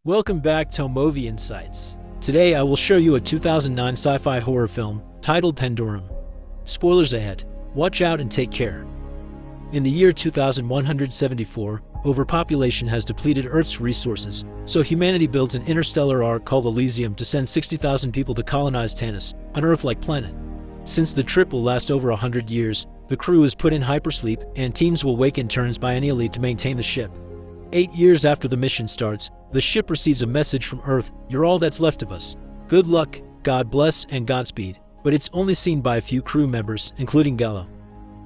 Welcome back to Movie Insights. Today I will show you a 2009 sci-fi horror film titled Pandorum. Spoilers ahead. Watch out and take care. In the year 2174, overpopulation has depleted Earth's resources, so humanity builds an interstellar ark called Elysium to send 60,000 people to colonize Tanis, an Earth-like planet. Since the trip will last over 100 years, the crew is put in hypersleep and teams will wake in turns biennially to maintain the ship. 8 years after the mission starts, the ship receives a message from Earth: "You're all that's left of us. Good luck, God bless, and Godspeed." But it's only seen by a few crew members, including Gallo.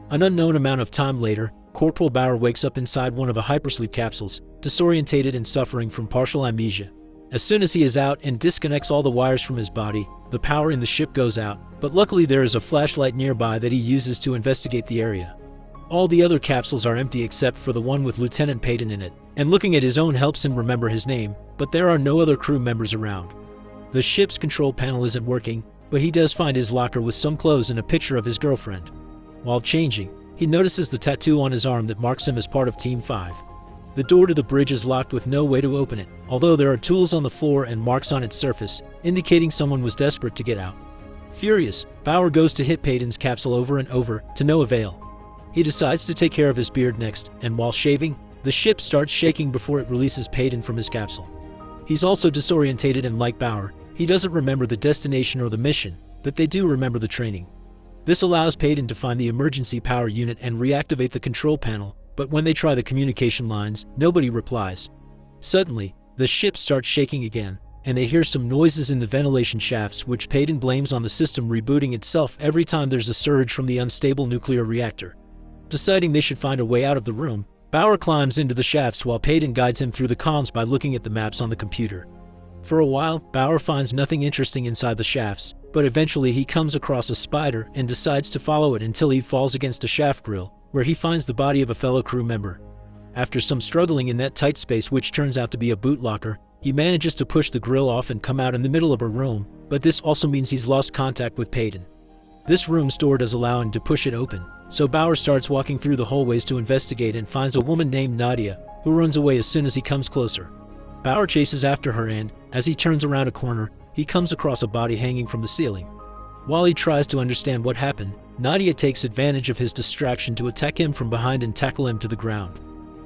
An unknown amount of time later, Corporal Bauer wakes up inside one of the hypersleep capsules, disorientated and suffering from partial amnesia. As soon as he is out and disconnects all the wires from his body, the power in the ship goes out, but luckily there is a flashlight nearby that he uses to investigate the area. All the other capsules are empty except for the one with Lieutenant Payton in it, and looking at his own helps him remember his name, but there are no other crew members around. The ship's control panel isn't working, but he does find his locker with some clothes and a picture of his girlfriend. While changing, he notices the tattoo on his arm that marks him as part of Team 5. The door to the bridge is locked with no way to open it, although there are tools on the floor and marks on its surface, indicating someone was desperate to get out. Furious, Bauer goes to hit Payton's capsule over and over, to no avail. He decides to take care of his beard next, and while shaving, the ship starts shaking before it releases Payton from his capsule. He's also disorientated, and like Bauer, he doesn't remember the destination or the mission, but they do remember the training. This allows Payton to find the emergency power unit and reactivate the control panel, but when they try the communication lines, nobody replies. Suddenly, the ship starts shaking again, and they hear some noises in the ventilation shafts, which Payton blames on the system rebooting itself every time there's a surge from the unstable nuclear reactor. Deciding they should find a way out of the room, Bauer climbs into the shafts while Payton guides him through the comms by looking at the maps on the computer. For a while, Bauer finds nothing interesting inside the shafts, but eventually he comes across a spider and decides to follow it until he falls against a shaft grill, where he finds the body of a fellow crew member. After some struggling in that tight space, which turns out to be a boot locker, he manages to push the grill off and come out in the middle of a room, but this also means he's lost contact with Payton. This room's door does allow him to push it open, so Bauer starts walking through the hallways to investigate and finds a woman named Nadia, who runs away as soon as he comes closer. Bauer chases after her and, as he turns around a corner, he comes across a body hanging from the ceiling. While he tries to understand what happened, Nadia takes advantage of his distraction to attack him from behind and tackle him to the ground.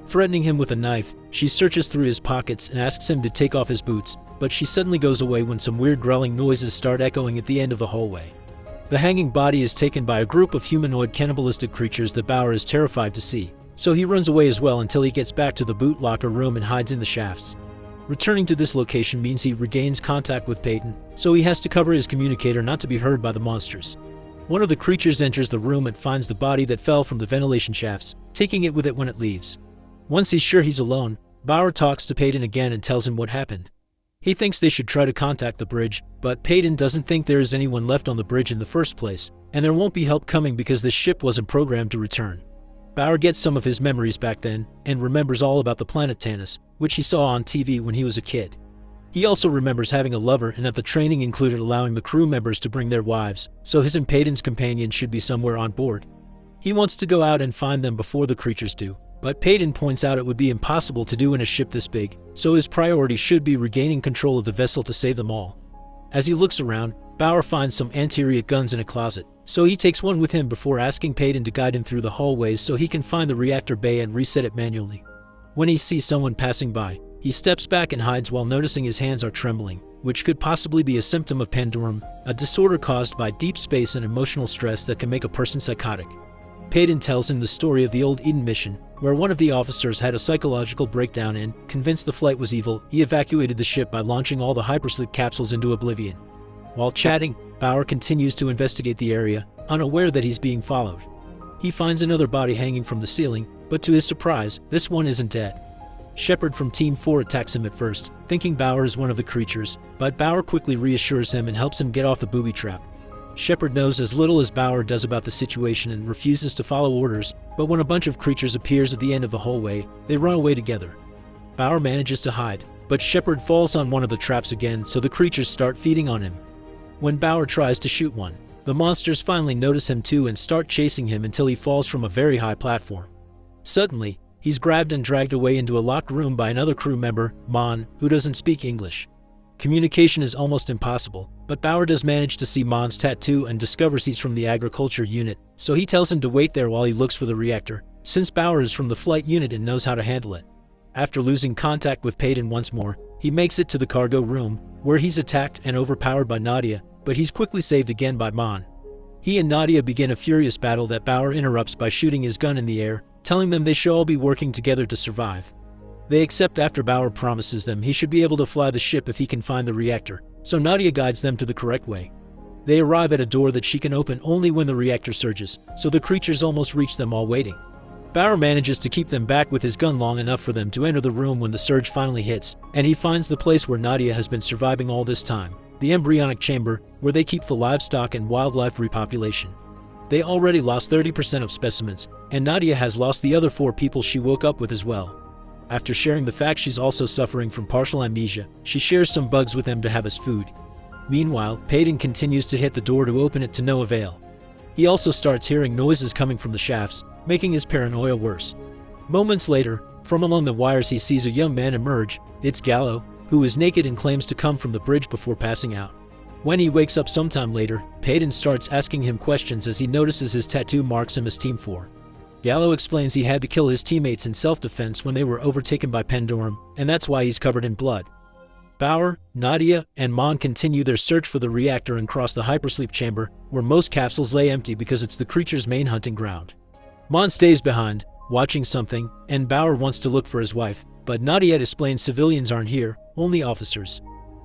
Threatening him with a knife, she searches through his pockets and asks him to take off his boots, but she suddenly goes away when some weird growling noises start echoing at the end of the hallway. The hanging body is taken by a group of humanoid cannibalistic creatures that Bauer is terrified to see, so he runs away as well until he gets back to the boot locker room and hides in the shafts. Returning to this location means he regains contact with Payton, so he has to cover his communicator not to be heard by the monsters. One of the creatures enters the room and finds the body that fell from the ventilation shafts, taking it with it when it leaves. Once he's sure he's alone, Bauer talks to Payton again and tells him what happened. He thinks they should try to contact the bridge, but Payton doesn't think there is anyone left on the bridge in the first place, and there won't be help coming because the ship wasn't programmed to return. Bauer gets some of his memories back then, and remembers all about the planet Tanis, which he saw on TV when he was a kid. He also remembers having a lover and that the training included allowing the crew members to bring their wives, so his and Payton's companion should be somewhere on board. He wants to go out and find them before the creatures do, but Payton points out it would be impossible to do in a ship this big, so his priority should be regaining control of the vessel to save them all. As he looks around, Bauer finds some anti-riot guns in a closet, so he takes one with him before asking Payton to guide him through the hallways so he can find the reactor bay and reset it manually. When he sees someone passing by, he steps back and hides while noticing his hands are trembling, which could possibly be a symptom of Pandorum, a disorder caused by deep space and emotional stress that can make a person psychotic. Payton tells him the story of the old Eden mission, where one of the officers had a psychological breakdown and, convinced the flight was evil, he evacuated the ship by launching all the hypersleep capsules into oblivion. While chatting, Bauer continues to investigate the area, unaware that he's being followed. He finds another body hanging from the ceiling, but to his surprise, this one isn't dead. Shepard from Team 4 attacks him at first, thinking Bauer is one of the creatures, but Bauer quickly reassures him and helps him get off the booby trap. Shepard knows as little as Bauer does about the situation and refuses to follow orders, but when a bunch of creatures appears at the end of the hallway, they run away together. Bauer manages to hide, but Shepard falls on one of the traps again, so the creatures start feeding on him. When Bauer tries to shoot one, the monsters finally notice him too and start chasing him until he falls from a very high platform. Suddenly, He's grabbed and dragged away into a locked room by another crew member, Mon, who doesn't speak English. Communication is almost impossible, but Bauer does manage to see Mon's tattoo and discovers he's from the agriculture unit, so he tells him to wait there while he looks for the reactor, since Bauer is from the flight unit and knows how to handle it. After losing contact with Peyton once more, he makes it to the cargo room, where he's attacked and overpowered by Nadia, but he's quickly saved again by Mon. He and Nadia begin a furious battle that Bauer interrupts by shooting his gun in the air, telling them they should all be working together to survive. They accept after Bauer promises them he should be able to fly the ship if he can find the reactor, so Nadia guides them to the correct way. They arrive at a door that she can open only when the reactor surges, so the creatures almost reach them while waiting. Bauer manages to keep them back with his gun long enough for them to enter the room when the surge finally hits, and he finds the place where Nadia has been surviving all this time, the embryonic chamber, where they keep the livestock and wildlife repopulation. They already lost 30% of specimens, and Nadia has lost the other 4 people she woke up with as well. After sharing the fact she's also suffering from partial amnesia, she shares some bugs with him to have as food. Meanwhile, Peyton continues to hit the door to open it to no avail. He also starts hearing noises coming from the shafts, making his paranoia worse. Moments later, from among the wires he sees a young man emerge. It's Gallo, who is naked and claims to come from the bridge before passing out. When he wakes up sometime later, Peyton starts asking him questions as he notices his tattoo marks him as Team 4. Gallo explains he had to kill his teammates in self-defense when they were overtaken by Pandorum, and that's why he's covered in blood. Bauer, Nadia, and Mon continue their search for the reactor and cross the hypersleep chamber, where most capsules lay empty because it's the creature's main hunting ground. Mon stays behind, watching something, and Bauer wants to look for his wife, but Nadia explains civilians aren't here, only officers.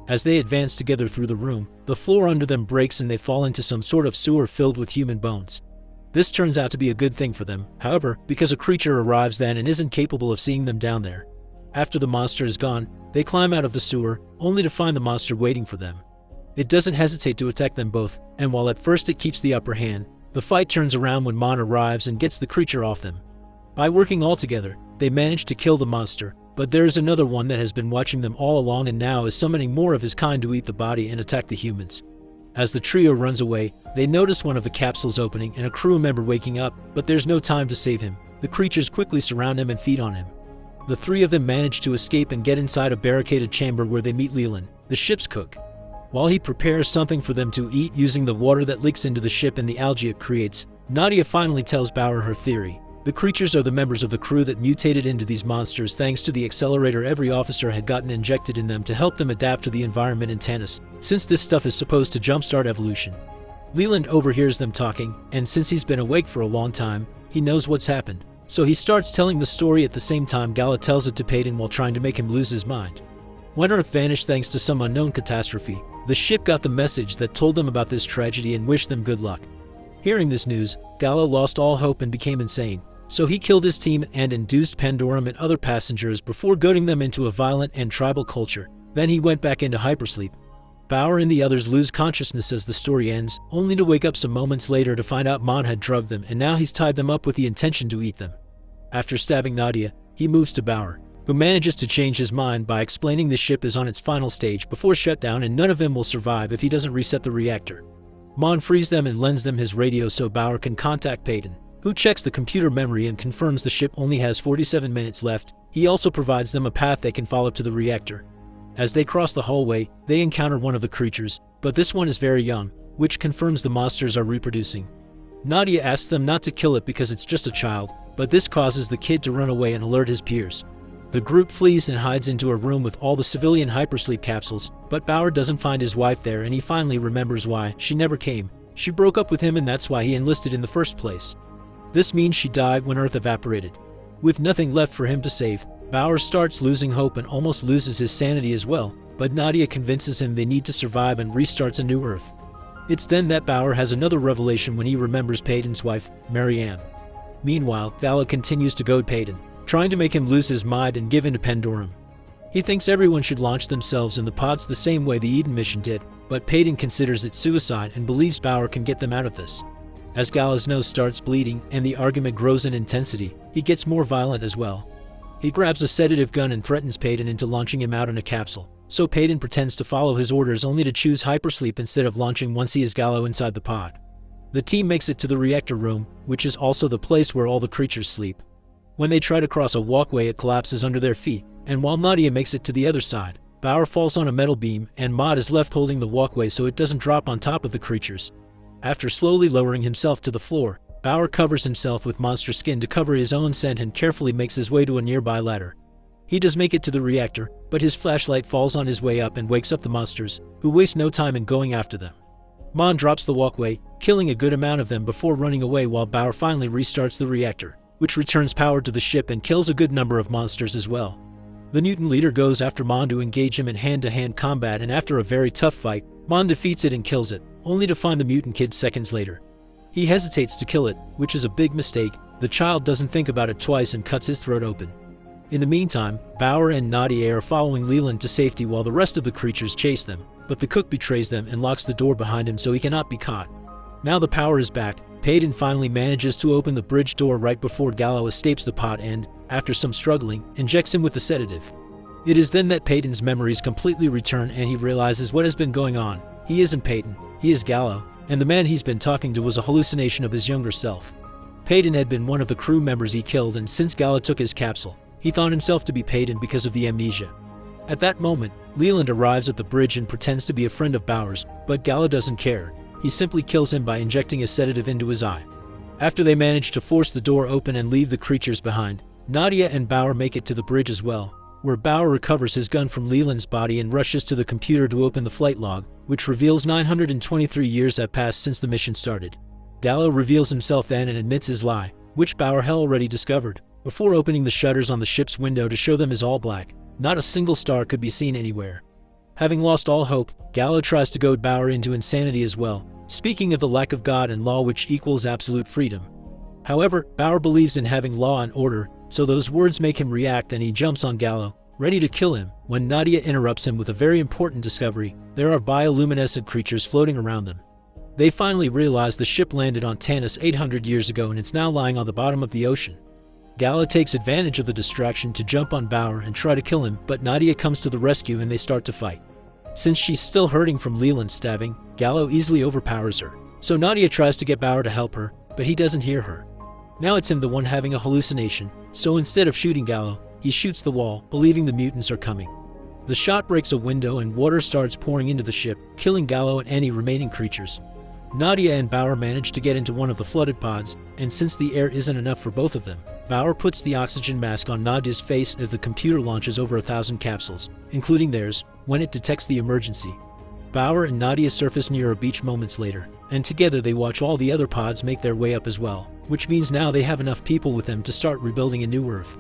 As they advance together through the room, the floor under them breaks and they fall into some sort of sewer filled with human bones. This turns out to be a good thing for them, however, because a creature arrives then and isn't capable of seeing them down there. After the monster is gone, they climb out of the sewer, only to find the monster waiting for them. It doesn't hesitate to attack them both, and while at first it keeps the upper hand, the fight turns around when Mon arrives and gets the creature off them. By working all together, they manage to kill the monster, but there is another one that has been watching them all along and now is summoning more of his kind to eat the body and attack the humans. As the trio runs away, they notice one of the capsules opening and a crew member waking up, but there's no time to save him. The creatures quickly surround him and feed on him. The 3 of them manage to escape and get inside a barricaded chamber where they meet Leland, the ship's cook. While he prepares something for them to eat using the water that leaks into the ship and the algae it creates, Nadia finally tells Bauer her theory. The creatures are the members of the crew that mutated into these monsters thanks to the accelerator every officer had gotten injected in them to help them adapt to the environment in Tanis, since this stuff is supposed to jumpstart evolution. Leland overhears them talking, and since he's been awake for a long time, he knows what's happened. So he starts telling the story at the same time Gala tells it to Peyton while trying to make him lose his mind. When Earth vanished thanks to some unknown catastrophe, the ship got the message that told them about this tragedy and wished them good luck. Hearing this news, Gala lost all hope and became insane. So he killed his team and induced Pandorum and other passengers before goading them into a violent and tribal culture. Then he went back into hypersleep. Bauer and the others lose consciousness as the story ends, only to wake up some moments later to find out Mon had drugged them and now he's tied them up with the intention to eat them. After stabbing Nadia, he moves to Bauer, who manages to change his mind by explaining the ship is on its final stage before shutdown and none of them will survive if he doesn't reset the reactor. Mon frees them and lends them his radio so Bauer can contact Peyton, who checks the computer memory and confirms the ship only has 47 minutes left. He also provides them a path they can follow to the reactor. As they cross the hallway, they encounter one of the creatures, but this one is very young, which confirms the monsters are reproducing. Nadia asks them not to kill it because it's just a child, but this causes the kid to run away and alert his peers. The group flees and hides into a room with all the civilian hypersleep capsules, but Bauer doesn't find his wife there and he finally remembers why she never came. She broke up with him and that's why he enlisted in the first place. This means she died when Earth evaporated. With nothing left for him to save, Bauer starts losing hope and almost loses his sanity as well, but Nadia convinces him they need to survive and restarts a new Earth. It's then that Bauer has another revelation when he remembers Peyton's wife, Marianne. Meanwhile, Vala continues to goad Peyton, trying to make him lose his mind and give in to Pandorum. He thinks everyone should launch themselves in the pods the same way the Eden mission did, but Peyton considers it suicide and believes Bauer can get them out of this. As Gala's nose starts bleeding and the argument grows in intensity, he gets more violent as well. He grabs a sedative gun and threatens Peyton into launching him out in a capsule, so Peyton pretends to follow his orders only to choose hypersleep instead of launching once he is Gallo inside the pod. The team makes it to the reactor room, which is also the place where all the creatures sleep. When they try to cross a walkway, it collapses under their feet, and while Nadia makes it to the other side, Bauer falls on a metal beam and Maud is left holding the walkway so it doesn't drop on top of the creatures. After slowly lowering himself to the floor, Bauer covers himself with monster skin to cover his own scent and carefully makes his way to a nearby ladder. He does make it to the reactor, but his flashlight falls on his way up and wakes up the monsters, who waste no time in going after them. Maud drops the walkway, killing a good amount of them before running away while Bauer finally restarts the reactor, which returns power to the ship and kills a good number of monsters as well. The mutant leader goes after Mon to engage him in hand-to-hand combat, and after a very tough fight, Mon defeats it and kills it, only to find the mutant kid seconds later. He hesitates to kill it, which is a big mistake. The child doesn't think about it twice and cuts his throat open. In the meantime, Bauer and Nadia are following Leland to safety while the rest of the creatures chase them, but the cook betrays them and locks the door behind him so he cannot be caught. Now the power is back. Peyton finally manages to open the bridge door right before Gallo escapes the pot and, after some struggling, injects him with the sedative. It is then that Peyton's memories completely return and he realizes what has been going on. He isn't Peyton, he is Gallo, and the man he's been talking to was a hallucination of his younger self. Peyton had been one of the crew members he killed, and since Gallo took his capsule, he thought himself to be Peyton because of the amnesia. At that moment, Leland arrives at the bridge and pretends to be a friend of Bauer's, but Gallo doesn't care. He simply kills him by injecting a sedative into his eye. After they manage to force the door open and leave the creatures behind, Nadia and Bauer make it to the bridge as well, where Bauer recovers his gun from Leland's body and rushes to the computer to open the flight log, which reveals 923 years have passed since the mission started. Gallo reveals himself then and admits his lie, which Bauer had already discovered, before opening the shutters on the ship's window to show them as all black. Not a single star could be seen anywhere. Having lost all hope, Gallo tries to goad Bauer into insanity as well, speaking of the lack of God and law which equals absolute freedom. However, Bauer believes in having law and order, so those words make him react and he jumps on Gallo, ready to kill him, when Nadia interrupts him with a very important discovery. There are bioluminescent creatures floating around them. They finally realize the ship landed on Tanis 800 years ago and it's now lying on the bottom of the ocean. Gallo takes advantage of the distraction to jump on Bauer and try to kill him, but Nadia comes to the rescue and they start to fight. Since she's still hurting from Leland's stabbing, Gallo easily overpowers her. So Nadia tries to get Bauer to help her, but he doesn't hear her. Now it's him the one having a hallucination, so instead of shooting Gallo, he shoots the wall, believing the mutants are coming. The shot breaks a window and water starts pouring into the ship, killing Gallo and any remaining creatures. Nadia and Bauer manage to get into one of the flooded pods, and since the air isn't enough for both of them, Bauer puts the oxygen mask on Nadia's face as the computer launches over 1,000 capsules, including theirs, when it detects the emergency. Bauer and Nadia surface near a beach moments later, and together they watch all the other pods make their way up as well, which means now they have enough people with them to start rebuilding a new Earth.